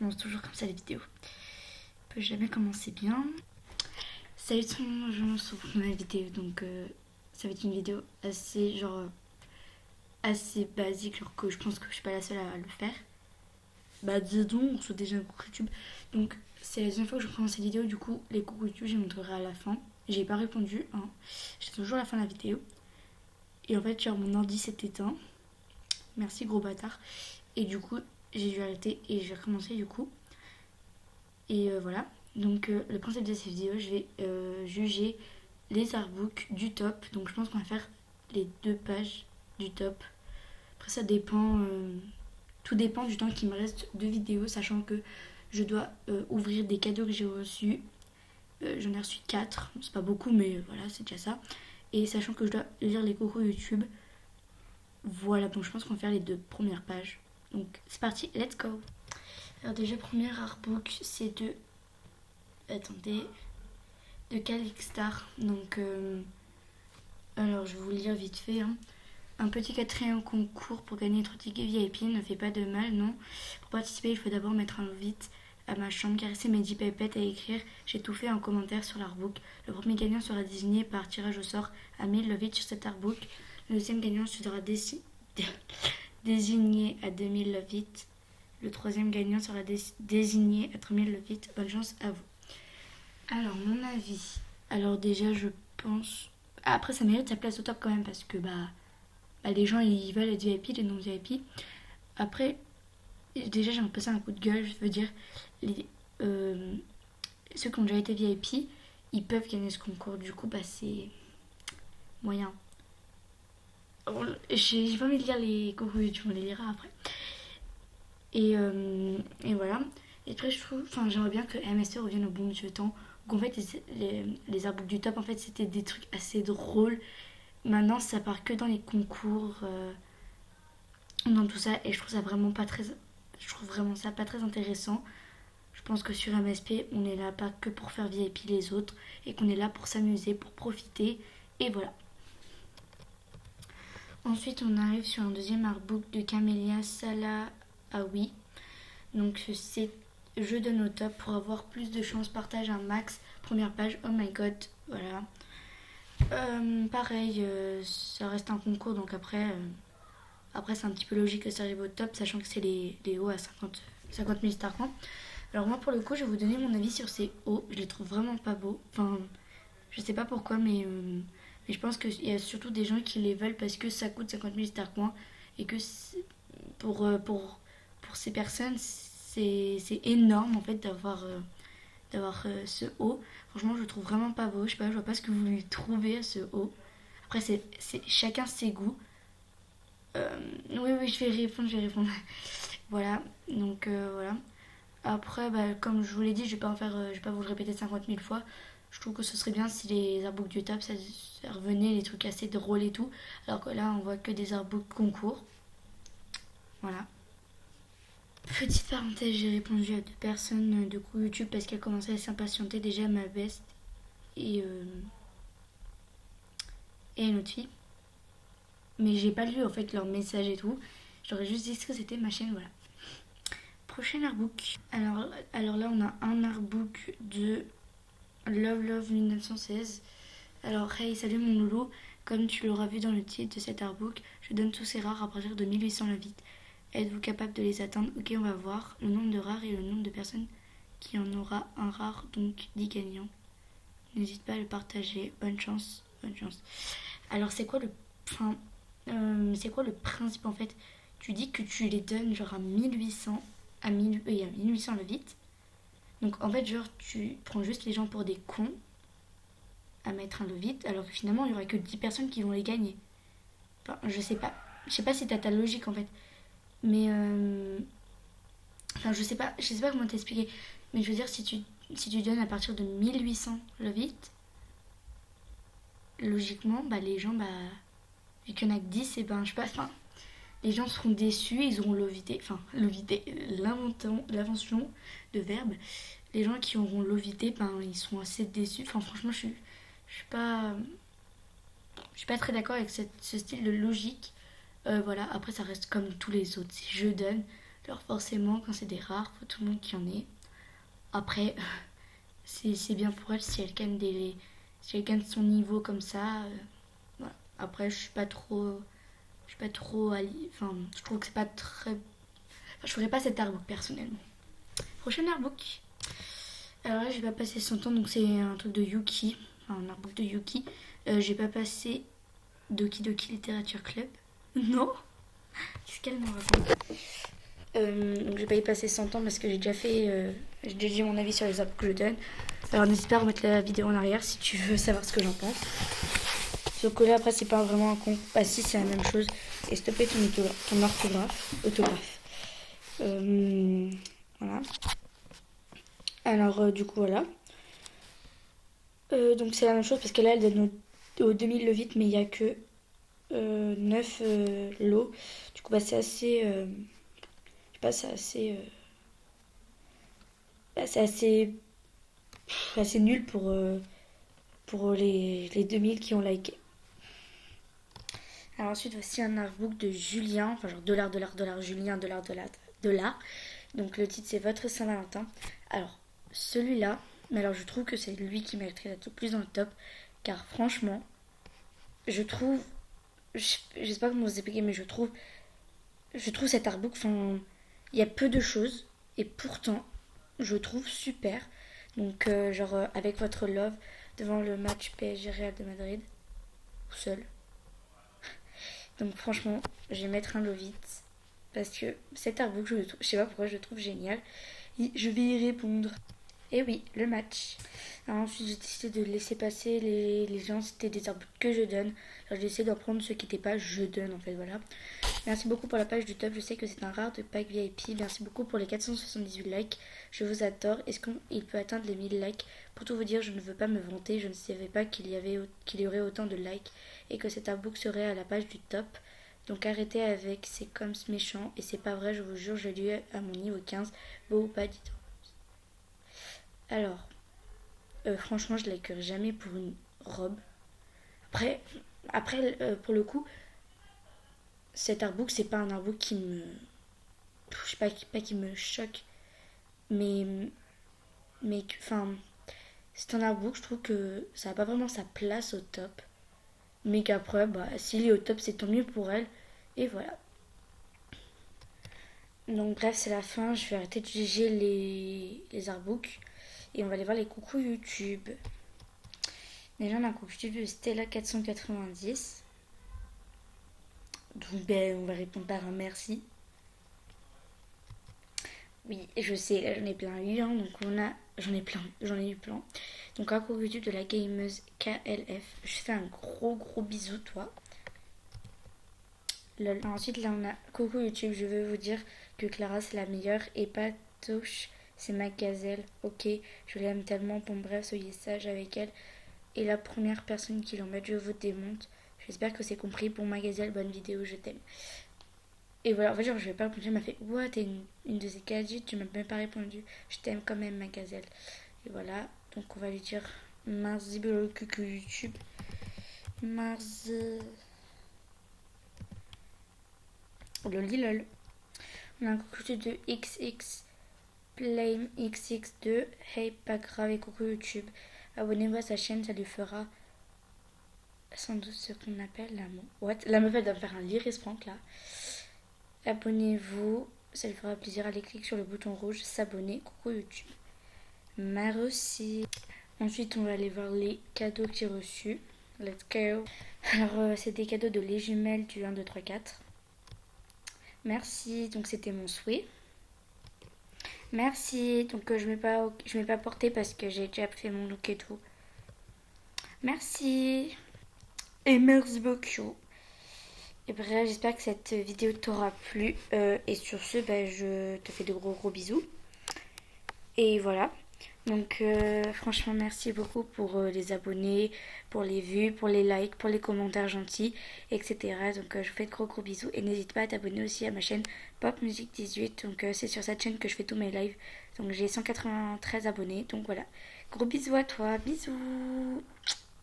commence toujours comme ça les vidéos. Je peux jamais commencer bien. Salut tout le monde, je me retrouve pour ma vidéo. Donc ça va être une vidéo assez assez basique, genre que je pense que je suis pas la seule à le faire. Bah dis donc, on reçoit déjà un coucou YouTube. Donc c'est la deuxième fois que je prends cette vidéo, du coup les coucou YouTube je les montrerai à la fin. J'ai pas répondu, hein. J'ai toujours la fin de la vidéo. Et en fait genre mon ordi s'est éteint. Merci gros bâtard. Et du coup j'ai dû arrêter et je vais recommencer du coup. Et voilà. Donc le principe de cette vidéo, je vais juger les artbooks du top. Donc je pense qu'on va faire les 2 pages du top. Après ça dépend, tout dépend du temps qu'il me reste de vidéos, sachant que je dois ouvrir des cadeaux que j'ai reçus. J'en ai reçu 4, c'est pas beaucoup mais voilà c'est déjà ça. Et sachant que je dois lire les coucou YouTube. Voilà, donc je pense qu'on va faire les 2 premières pages. Donc c'est parti, let's go. Alors déjà premier artbook c'est de... Attendez... de Calixstar. Donc alors je vais vous le lire vite fait, hein. Un petit 4e concours pour gagner 3 tickets VIP ne fait pas de mal, non. Pour participer, il faut d'abord mettre un vite à ma chambre, caresser mes 10 pépettes et écrire j'ai tout fait en commentaire sur l'artbook. Le premier gagnant sera désigné par tirage au sort à 1000 Lovitch sur cet artbook. Le deuxième gagnant sera désigné à 2000 Lovitch. Le troisième gagnant sera désigné à 3000 Lovitch. Bonne chance à vous. Alors mon avis. Alors déjà je pense... Après ça mérite sa place au top quand même parce que les gens ils veulent être VIP, les non VIP. Après déjà j'ai passé un coup de gueule, je veux dire ceux qui ont déjà été VIP ils peuvent gagner ce concours, du coup c'est moyen. J'ai pas envie de lire les concours YouTube, on les lira après. Et voilà. Et après j'aimerais bien que MSE revienne au bon vieux temps. Donc en fait les artbooks du top en fait c'était des trucs assez drôles. Maintenant ça part que dans les concours, dans tout ça, et je trouve vraiment ça pas très intéressant. Je pense que sur MSP on est là pas que pour faire VIP les autres et qu'on est là pour s'amuser, pour profiter, et voilà. Ensuite on arrive sur un deuxième artbook de Camélia Salahawi. Donc c'est je donne au top pour avoir plus de chance, partage un max, première page, oh my god, voilà. Pareil, ça reste un concours, donc après c'est un petit peu logique que ça arrive au top, sachant que c'est les hauts à 50 000 star points. Alors moi pour le coup je vais vous donner mon avis sur ces hauts, je les trouve vraiment pas beaux, enfin je sais pas pourquoi mais je pense qu'il y a surtout des gens qui les veulent parce que ça coûte 50 000 star points et que pour ces personnes c'est énorme en fait d'avoir ce haut. Franchement je le trouve vraiment pas beau, je sais pas, je vois pas ce que vous lui trouvez à ce haut. Après c'est chacun ses goûts. Oui je vais répondre. Voilà, donc voilà. Après comme je vous l'ai dit, je vais pas vous le répéter 50 000 fois. Je trouve que ce serait bien si les artbooks du top ça revenait, les trucs assez drôles et tout, alors que là on voit que des artbooks concours. Voilà. Petite parenthèse, j'ai répondu à 2 personnes de coup YouTube parce qu'elles commençaient à s'impatienter, déjà ma best et une autre fille. Mais j'ai pas lu en fait leur message et tout. J'aurais juste dit que c'était ma chaîne, voilà. Prochain artbook. Alors là on a un artbook de Love 1916. Alors hey, salut mon loulou, comme tu l'auras vu dans le titre de cet artbook, je donne tous ces rares à partir de 1800 Lovitch. Êtes-vous capable de les atteindre? Ok, on va voir le nombre de rares et le nombre de personnes qui en aura un rare, donc 10 gagnants. N'hésite pas à le partager. Bonne chance, bonne chance. Alors c'est quoi le principe en fait? Tu dis que tu les donnes genre à 1800 Lovitch. Donc en fait genre tu prends juste les gens pour des cons à mettre un Lovitch, alors que finalement il n'y aura que 10 personnes qui vont les gagner. Enfin je sais pas si t'as ta logique en fait. Mais enfin je sais pas comment t'expliquer, mais je veux dire si tu donnes à partir de 1800 Lovitch, logiquement les gens vu qu'il y en a que 10 et je sais pas, enfin les gens seront déçus, ils auront lovité, l'invention de verbe. Les gens qui auront lovité ils seront assez déçus. Enfin franchement je suis pas très d'accord avec ce style de logique. Voilà, après ça reste comme tous les autres, si je donne, Alors forcément, quand c'est des rares, faut tout le monde qui en ait. Après, c'est bien pour elle si elle gagne si elle gagne son niveau comme ça. Voilà. Après, je suis pas trop enfin, je trouve que c'est pas très. Enfin, je ferais pas cet artbook personnellement. Prochain artbook. Alors là, je vais pas passer 100 ans, donc c'est un truc de Yuki, enfin, un artbook de Yuki. J'ai pas passé Doki Doki Literature Club. Non. Qu'est-ce qu'elle me raconte? Donc j'ai pas y passer 100 ans parce que j'ai déjà dit mon avis sur les arbres que je donne. Alors n'hésite pas à remettre la vidéo en arrière si tu veux savoir ce que j'en pense. Sauf que là après c'est pas vraiment un con. Bah si, c'est la même chose. Et s'il te plaît ton autographe. Voilà. Alors du coup voilà. Donc c'est la même chose parce que là elle donne au 2000 le vite, mais il y a que 9 lots. Du coup bah c'est assez... je sais pas, c'est assez nul pour les 2000 qui ont liké. Alors ensuite, voici un artbook de Julien, enfin genre dollar, Julien, dollar. Donc le titre c'est Votre Saint-Valentin. Alors celui-là, mais alors je trouve que c'est lui qui mériterait d'être le plus dans le top, car franchement, je trouve, je sais pas comment vous expliquer, mais je trouve cet artbook, enfin, il y a peu de choses, et pourtant, je trouve super. Donc avec votre love devant le match PSG Real de Madrid, ou seul. Donc franchement, je vais mettre un Lovit parce que cet artbook, je sais pas pourquoi, je le trouve génial. Et je vais y répondre. Et oui, le match. Alors ensuite, j'ai décidé de laisser passer les gens, c'était des artbooks que je donne. Alors j'ai essayé d'en prendre ceux qui n'étaient pas je donne en fait, voilà. Merci beaucoup pour la page du top, je sais que c'est un rare de pack VIP. Merci beaucoup pour les 478 likes, je vous adore. Est-ce qu'il peut atteindre les 1000 likes? Pour tout vous dire, je ne veux pas me vanter, je ne savais pas qu'il y aurait autant de likes et que cet artbook serait à la page du top. Donc arrêtez avec ces coms méchants, et c'est pas vrai, je vous jure, j'ai lu à mon niveau 15, beau ou pas, dites-moi. Alors, franchement, je likerai jamais pour une robe. Après, pour le coup, cet artbook, c'est pas un artbook qui me... Je sais pas qui me choque, mais... Enfin, c'est un artbook, je trouve que ça n'a pas vraiment sa place au top. Mais qu'après, bah, s'il est au top, c'est tant mieux pour elle. Et voilà. Donc bref, c'est la fin. Je vais arrêter de juger les artbooks. Et on va aller voir les coucou YouTube. Déjà, on a un coucou YouTube de Stella490. Donc ben, on va répondre par un merci. Oui, je sais, là j'en ai plein eu, hein, donc j'en ai eu plein. Donc un coucou YouTube de la gameuse KLF. Je fais un gros bisou, toi. Lol. Ensuite, là on a coucou YouTube, je veux vous dire que Clara c'est la meilleure et Patouche c'est ma gazelle. Ok, je l'aime tellement. Bon, bref, soyez sage avec elle. Et la première personne qui l'embête, je vous démonte. J'espère que c'est compris. Pour ma gazelle, bonne vidéo, je t'aime. Et voilà, en fait, genre, je vais pas répondre. Elle m'a fait ouah, t'es une de ces gadgets, tu m'as même pas répondu. Je t'aime quand même, ma gazelle. Et voilà, donc on va lui dire merci coucou YouTube. Merci. Lol. On a un coucou de XX Plame XX2. Hey, pas grave, et coucou YouTube. Abonnez-vous à sa chaîne, ça lui fera sans doute ce qu'on appelle la what. La meuf elle doit me faire un lire-esprank là. Abonnez-vous, ça lui fera plaisir. Allez cliquer sur le bouton rouge, s'abonner. Coucou YouTube. Merci. Ensuite, on va aller voir les cadeaux que j'ai reçus. Let's go. Alors, c'est des cadeaux de les jumelles du 1, 2, 3, 4. Merci. Donc, c'était mon souhait. Merci. Donc, je mets pas porté parce que j'ai déjà fait mon look et tout. Merci. Et merci beaucoup. Et bref, j'espère que cette vidéo t'aura plu. Et sur ce, je te fais de gros bisous. Et voilà. Donc franchement, merci beaucoup pour les abonnés, pour les vues, pour les likes, pour les commentaires gentils, etc. Donc je vous fais de gros bisous. Et n'hésite pas à t'abonner aussi à ma chaîne Pop Music 18. Donc c'est sur cette chaîne que je fais tous mes lives. Donc j'ai 193 abonnés. Donc voilà. Gros bisous à toi. Bisous.